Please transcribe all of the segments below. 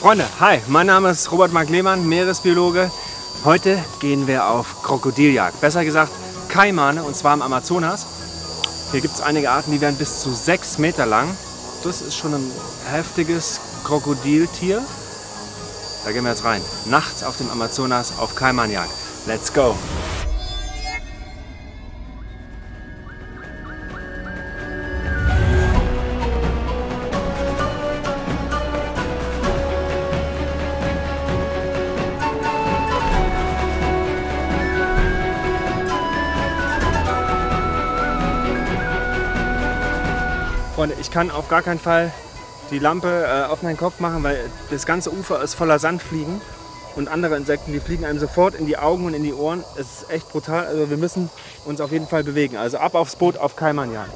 Freunde, hi, mein Name ist Robert Mark Lehmann, Meeresbiologe. Heute gehen wir auf Krokodiljagd, besser gesagt Kaimane, und zwar im Amazonas. Hier gibt es einige Arten, die werden bis zu 6 Meter lang. Das ist schon ein heftiges Krokodiltier. Da gehen wir jetzt rein. Nachts auf dem Amazonas auf Kaimanjagd. Let's go! Freunde, ich kann auf gar keinen Fall die Lampe auf meinen Kopf machen, weil das ganze Ufer ist voller Sandfliegen und andere Insekten, die fliegen einem sofort in die Augen und in die Ohren. Es ist echt brutal, also wir müssen uns auf jeden Fall bewegen. Also ab aufs Boot auf Kaimanjagd.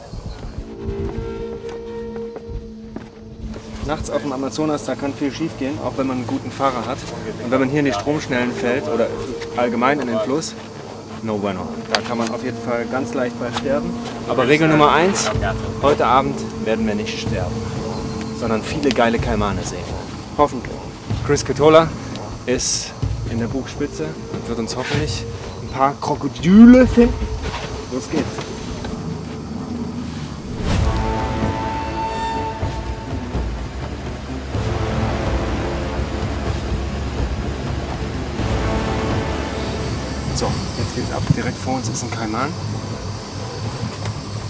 Nachts auf dem Amazonas, da kann viel schief gehen, auch wenn man einen guten Fahrer hat. Und wenn man hier in die Stromschnellen fällt oder allgemein in den Fluss, no bueno. Da kann man auf jeden Fall ganz leicht bei sterben. Aber Regel Nummer 1, heute Abend werden wir nicht sterben, sondern viele geile Kaimane sehen. Hoffentlich. Chris Katola ist in der Bugspitze und wird uns hoffentlich ein paar Krokodile finden. Los geht's. So, jetzt geht's ab. Direkt vor uns ist ein Kaiman.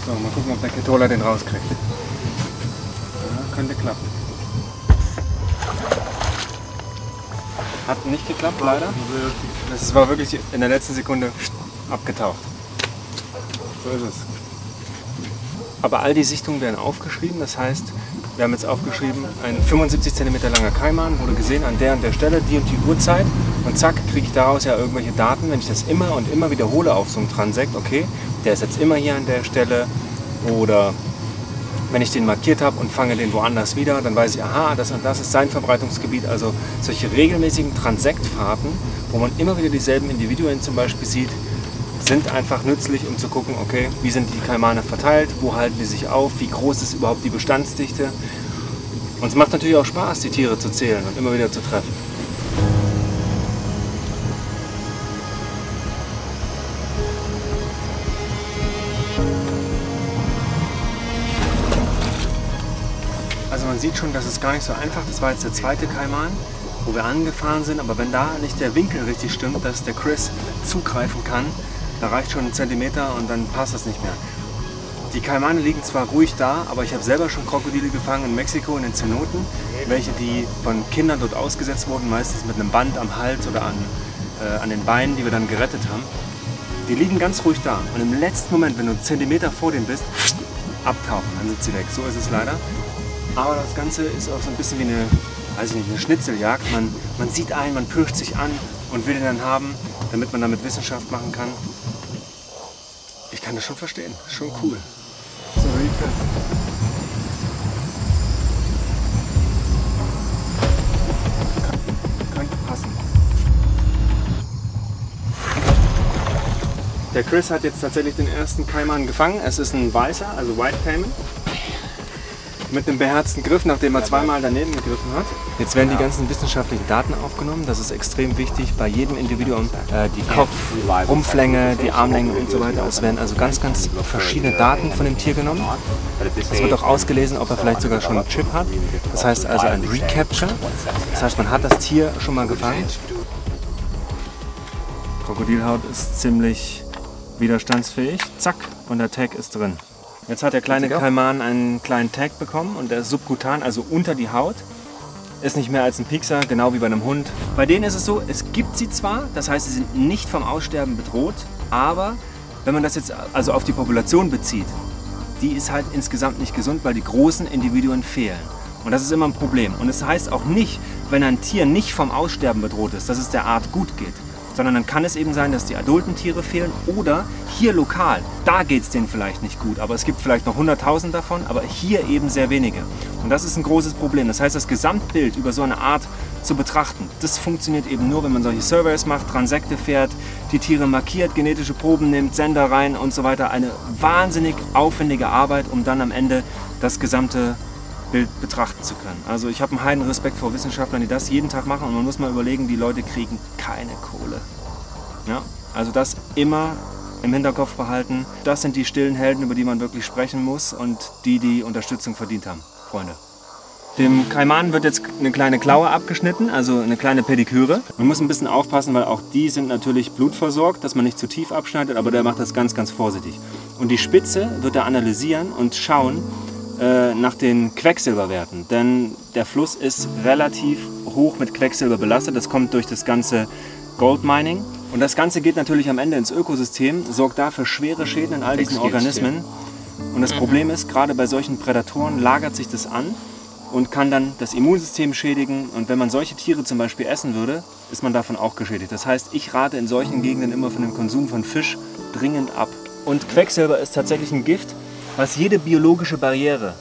So, mal gucken, ob der Katola den rauskriegt. Ja, könnte klappen. Hat nicht geklappt, leider. Das war wirklich in der letzten Sekunde abgetaucht. So ist es. Aber all die Sichtungen werden aufgeschrieben. Das heißt, wir haben jetzt aufgeschrieben, ein 75 cm langer Kaiman wurde gesehen an der und der Stelle, die und die Uhrzeit. Und zack, kriege ich daraus ja irgendwelche Daten, wenn ich das immer und immer wiederhole auf so einem Transekt. Okay, der ist jetzt immer hier an der Stelle. Oder wenn ich den markiert habe und fange den woanders wieder, dann weiß ich, aha, das und das ist sein Verbreitungsgebiet. Also solche regelmäßigen Transektfahrten, wo man immer wieder dieselben Individuen zum Beispiel sieht, sind einfach nützlich, um zu gucken, okay, wie sind die Kaimane verteilt, wo halten die sich auf, wie groß ist überhaupt die Bestandsdichte. Und es macht natürlich auch Spaß, die Tiere zu zählen und immer wieder zu treffen. Also man sieht schon, das ist gar nicht so einfach. Das war jetzt der zweite Kaiman, wo wir angefahren sind, aber wenn da nicht der Winkel richtig stimmt, dass der Chris zugreifen kann, da reicht schon ein Zentimeter und dann passt das nicht mehr. Die Kaimane liegen zwar ruhig da, aber ich habe selber schon Krokodile gefangen in Mexiko in den Zenoten, welche die von Kindern dort ausgesetzt wurden, meistens mit einem Band am Hals oder an den Beinen, die wir dann gerettet haben. Die liegen ganz ruhig da und im letzten Moment, wenn du einen Zentimeter vor denen bist, abtauchen, dann sind sie weg. So ist es leider. Aber das Ganze ist auch so ein bisschen wie eine, weiß ich nicht, eine Schnitzeljagd. Man sieht einen, man pirscht sich an und will den dann haben, damit man damit Wissenschaft machen kann. Ich kann das schon verstehen, das ist schon cool. So, Rieke. Könnte passen. Der Chris hat jetzt tatsächlich den ersten Kaiman gefangen. Es ist ein weißer, also White Caiman. Mit einem beherzten Griff, nachdem er zweimal daneben gegriffen hat. Jetzt werden die ganzen wissenschaftlichen Daten aufgenommen. Das ist extrem wichtig bei jedem Individuum. Die Kopf-Rumpflänge, die Armlänge und so weiter. Es werden also ganz verschiedene Daten von dem Tier genommen. Es wird auch ausgelesen, ob er vielleicht sogar schon einen Chip hat. Das heißt also ein Recapture. Das heißt, man hat das Tier schon mal gefangen. Krokodilhaut ist ziemlich widerstandsfähig. Zack, und der Tag ist drin. Jetzt hat der kleine Kaiman einen kleinen Tag bekommen und der ist subkutan, also unter die Haut. Ist nicht mehr als ein Piekser, genau wie bei einem Hund. Bei denen ist es so, es gibt sie zwar, das heißt, sie sind nicht vom Aussterben bedroht, aber wenn man das jetzt also auf die Population bezieht, die ist halt insgesamt nicht gesund, weil die großen Individuen fehlen. Und das ist immer ein Problem. Und es heißt auch nicht, wenn ein Tier nicht vom Aussterben bedroht ist, dass es der Art gut geht. Sondern dann kann es eben sein, dass die adulten Tiere fehlen oder hier lokal, da geht es denen vielleicht nicht gut, aber es gibt vielleicht noch 100.000 davon, aber hier eben sehr wenige. Und das ist ein großes Problem. Das heißt, das Gesamtbild über so eine Art zu betrachten, das funktioniert eben nur, wenn man solche Surveys macht, Transekte fährt, die Tiere markiert, genetische Proben nimmt, Sender rein und so weiter. Eine wahnsinnig aufwendige Arbeit, um dann am Ende das gesamte Bild betrachten zu können. Also ich habe einen heiden Respekt vor Wissenschaftlern, die das jeden Tag machen und man muss mal überlegen, die Leute kriegen keine Kohle. Ja? Also das immer im Hinterkopf behalten. Das sind die stillen Helden, über die man wirklich sprechen muss und die Unterstützung verdient haben, Freunde. Dem Kaiman wird jetzt eine kleine Klaue abgeschnitten, also eine kleine Pediküre. Man muss ein bisschen aufpassen, weil auch die sind natürlich blutversorgt, dass man nicht zu tief abschneidet, aber der macht das ganz, ganz vorsichtig. Und die Spitze wird er analysieren und schauen nach den Quecksilberwerten, denn der Fluss ist relativ hoch mit Quecksilber belastet. Das kommt durch das ganze Goldmining. Und das Ganze geht natürlich am Ende ins Ökosystem, sorgt da für schwere Schäden in all diesen Organismen. Und das Problem ist, gerade bei solchen Prädatoren lagert sich das an und kann dann das Immunsystem schädigen. Und wenn man solche Tiere zum Beispiel essen würde, ist man davon auch geschädigt. Das heißt, ich rate in solchen Gegenden immer von dem Konsum von Fisch dringend ab. Und Quecksilber ist tatsächlich ein Gift, was jede biologische Barriere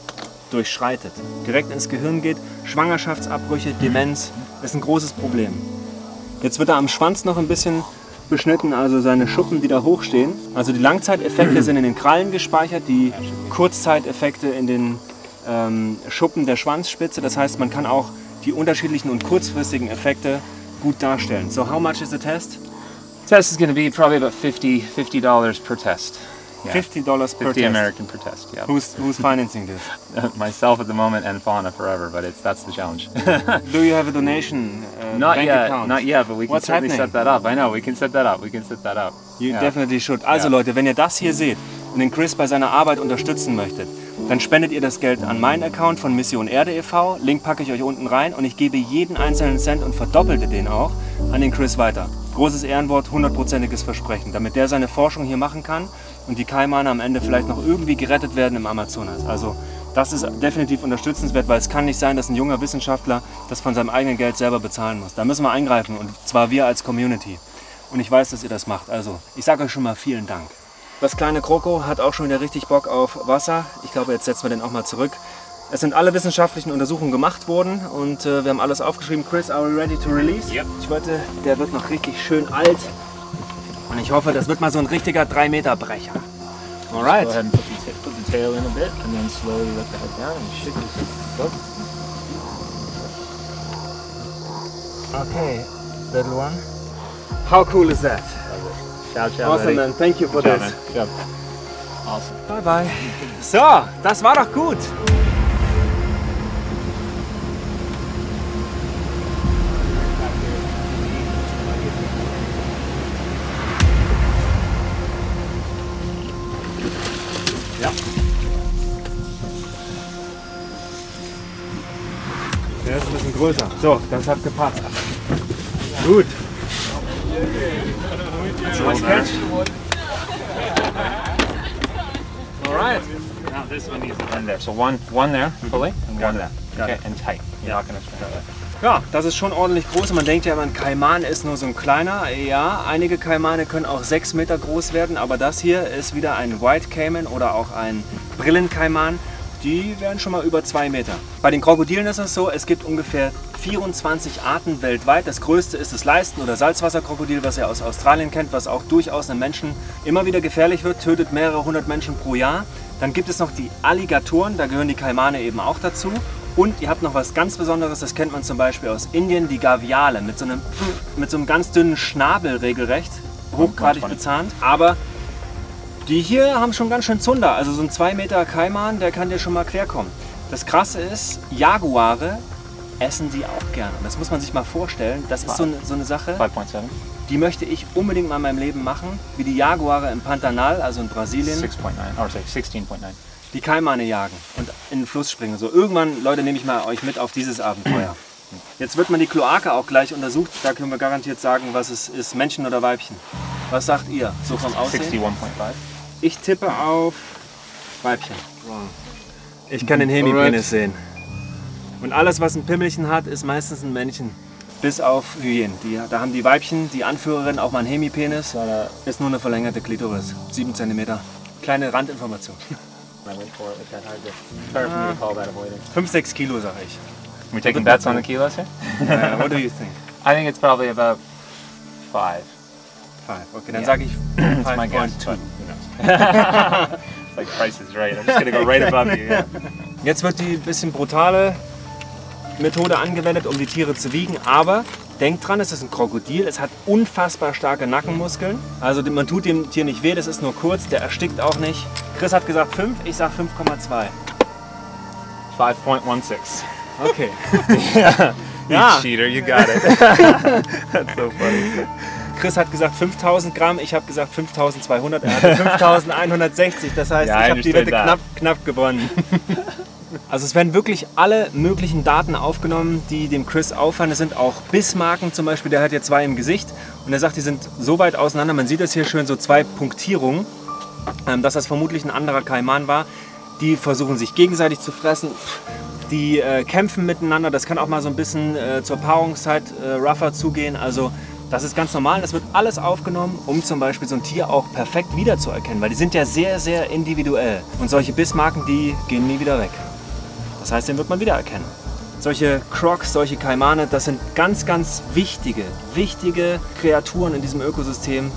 durchschreitet. Direkt ins Gehirn geht, Schwangerschaftsabbrüche, Demenz, ist ein großes Problem. Jetzt wird er am Schwanz noch ein bisschen beschnitten, also seine Schuppen, die da hochstehen. Also die Langzeiteffekte sind in den Krallen gespeichert, die Kurzzeiteffekte in den Schuppen der Schwanzspitze. Das heißt, man kann auch die unterschiedlichen und kurzfristigen Effekte gut darstellen. So, how much is the test? Test is going to be probably about $50 per test. Yeah. $50 per 50 test. American per test. Yeah. Who's financing this? Myself at the moment and Fauna forever, but that's the challenge. Do you have a donation Not bank yet, account? not yet, but we can What's certainly happening? set that up. I know, we can set that up. We can set that up. You Yeah. definitely should. Also Ja. Leute, wenn ihr das hier seht und den Chris bei seiner Arbeit unterstützen möchtet, dann spendet ihr das Geld an meinen Account von Mission Erde e.V. Link packe ich euch unten rein und ich gebe jeden einzelnen Cent und verdoppelte den auch an den Chris weiter. Großes Ehrenwort, 100%iges Versprechen, damit der seine Forschung hier machen kann und die Kaimane am Ende vielleicht noch irgendwie gerettet werden im Amazonas. Also das ist definitiv unterstützenswert, weil es kann nicht sein, dass ein junger Wissenschaftler das von seinem eigenen Geld selber bezahlen muss. Da müssen wir eingreifen und zwar wir als Community. Und ich weiß, dass ihr das macht. Also ich sage euch schon mal vielen Dank. Das kleine Kroko hat auch schon wieder richtig Bock auf Wasser. Ich glaube, jetzt setzen wir den auch mal zurück. Es sind alle wissenschaftlichen Untersuchungen gemacht worden und wir haben alles aufgeschrieben. Chris, are we ready to release? Yep. Ich wette, der wird noch richtig schön alt. Und ich hoffe, das wird mal so ein richtiger 3-Meter-Brecher. Alright. Go ahead and put the tail in a bit and then slowly let the head down and you should go. Okay, little one. How cool is that? Ciao, ciao, Awesome, buddy. man. Thank you for Ciao, this. man. Ciao. Awesome. Bye, bye. So, das war doch gut. Ja. Der ist ein bisschen größer. So, das hat gepasst. Gut. Nice catch. All right. Now this one needs to end there. So one there, fully, and one there. Okay, and tight. You're not going to stretch that. Ja, das ist schon ordentlich groß. Man denkt ja immer, ein Kaiman ist nur so ein kleiner. Ja, einige Kaimane können auch 6 Meter groß werden, aber das hier ist wieder ein White Cayman oder auch ein Brillenkaiman. Die werden schon mal über 2 Meter. Bei den Krokodilen ist es so, es gibt ungefähr 24 Arten weltweit. Das größte ist das Leisten- oder Salzwasserkrokodil, was ihr aus Australien kennt, was auch durchaus einem Menschen immer wieder gefährlich wird, tötet mehrere hundert Menschen pro Jahr. Dann gibt es noch die Alligatoren, da gehören die Kaimane eben auch dazu. Und ihr habt noch was ganz Besonderes, das kennt man zum Beispiel aus Indien, die Gaviale mit so einem ganz dünnen Schnabel regelrecht, hochgradig bezahnt. Aber die hier haben schon ganz schön Zunder, also so ein 2 Meter Kaiman, der kann dir schon mal quer kommen. Das Krasse ist, Jaguare essen die auch gerne. Das muss man sich mal vorstellen. Das ist so eine Sache, 5.7. die möchte ich unbedingt mal in meinem Leben machen, wie die Jaguare im Pantanal, also in Brasilien, 6.9, or say 16.9. die Kaimane jagen und in den Fluss springen. So irgendwann, Leute, nehme ich mal euch mit auf dieses Abenteuer. Jetzt wird man die Kloake auch gleich untersucht. Da können wir garantiert sagen, was es ist, Männchen oder Weibchen. Was sagt ihr, so vom Aussehen? 61.5. Ich tippe auf Weibchen. Ich kann den Hemipenis sehen. Und alles, was ein Pimmelchen hat, ist meistens ein Männchen. Bis auf Hyänen. Da haben die Weibchen, die Anführerin, auch mal einen Hemipenis. Ist nur eine verlängerte Klitoris. 7 cm. Kleine Randinformation. 5-6 Kilo, sag ich. We're taking bets on the kilos here? What do you think? I think it's probably about 5. 5. Okay, dann Yeah. sage ich It's my guess, 5.2. but who knows? It's like Price is Right. I'm just gonna go right above you. Yeah. Jetzt wird die bisschen brutale Methode angewendet, um die Tiere zu wiegen, aber denkt dran, es ist ein Krokodil, es hat unfassbar starke Nackenmuskeln. Also man tut dem Tier nicht weh, das ist nur kurz, der erstickt auch nicht. Chris hat gesagt 5, ich sag 5,2. 5.16. Okay. Yeah. Ja. You cheater, you got it. That's so funny. Chris hat gesagt 5000 Gramm, ich habe gesagt 5200, er hatte 5160, das heißt, Ja, ich habe die Wette that. knapp gewonnen. Also es werden wirklich alle möglichen Daten aufgenommen, die dem Chris auffallen. Es sind auch Bissmarken zum Beispiel, der hat ja 2 im Gesicht und er sagt, die sind so weit auseinander, man sieht das hier schön, so 2 Punktierungen, dass das vermutlich ein anderer Kaiman war. Die versuchen sich gegenseitig zu fressen, die kämpfen miteinander, das kann auch mal so ein bisschen zur Paarungszeit rougher zugehen. Also das ist ganz normal, das wird alles aufgenommen, um zum Beispiel so ein Tier auch perfekt wiederzuerkennen, weil die sind ja sehr, sehr individuell. Und solche Bissmarken, die gehen nie wieder weg. Das heißt, den wird man wiedererkennen. Solche Crocs, solche Kaimane, das sind ganz, ganz wichtige Kreaturen in diesem Ökosystem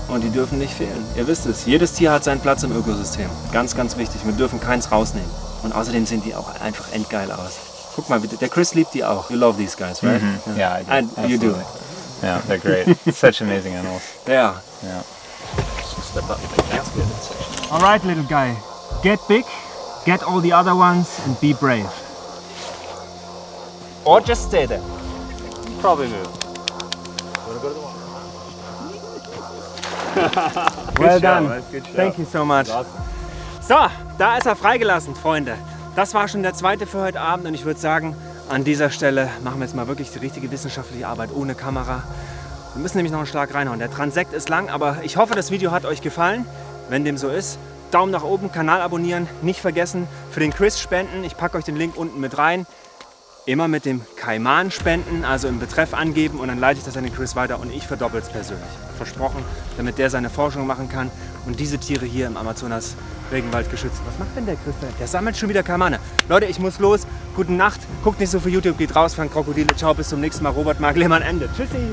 und die dürfen nicht fehlen. Ihr wisst es, jedes Tier hat seinen Platz im Ökosystem. Ganz, ganz wichtig, wir dürfen keins rausnehmen. Und außerdem sehen die auch einfach endgeil aus. Guck mal, der Chris liebt die auch. You love these guys, right? Mm-hmm. Yeah, I do. And you do. Yeah, they're great. Such amazing animals. Yeah. Yeah. Step up. That's good. All right, little guy. Get big, get all the other ones, and be brave. Or just stay there. Probably move. Well job, done. man. Good job. Thank you so much. Awesome. So, da ist er freigelassen, Freunde. Das war schon der zweite für heute Abend und ich würde sagen, an dieser Stelle machen wir jetzt mal wirklich die richtige wissenschaftliche Arbeit ohne Kamera. Wir müssen nämlich noch einen Schlag reinhauen. Der Transekt ist lang, aber ich hoffe, das Video hat euch gefallen. Wenn dem so ist, Daumen nach oben, Kanal abonnieren, nicht vergessen, für den Chris spenden. Ich packe euch den Link unten mit rein. Immer mit dem Kaiman spenden, also im Betreff angeben und dann leite ich das an den Chris weiter und ich verdoppel es persönlich. Versprochen, damit der seine Forschung machen kann und diese Tiere hier im Amazonas Regenwald geschützt. Was macht denn der Chris? Der sammelt schon wieder Kaimane. Leute, ich muss los. Gute Nacht. Guckt nicht so viel YouTube, geht raus, fangt Krokodile. Ciao, bis zum nächsten Mal. Robert Mark Lehmann, Ende. Tschüssi.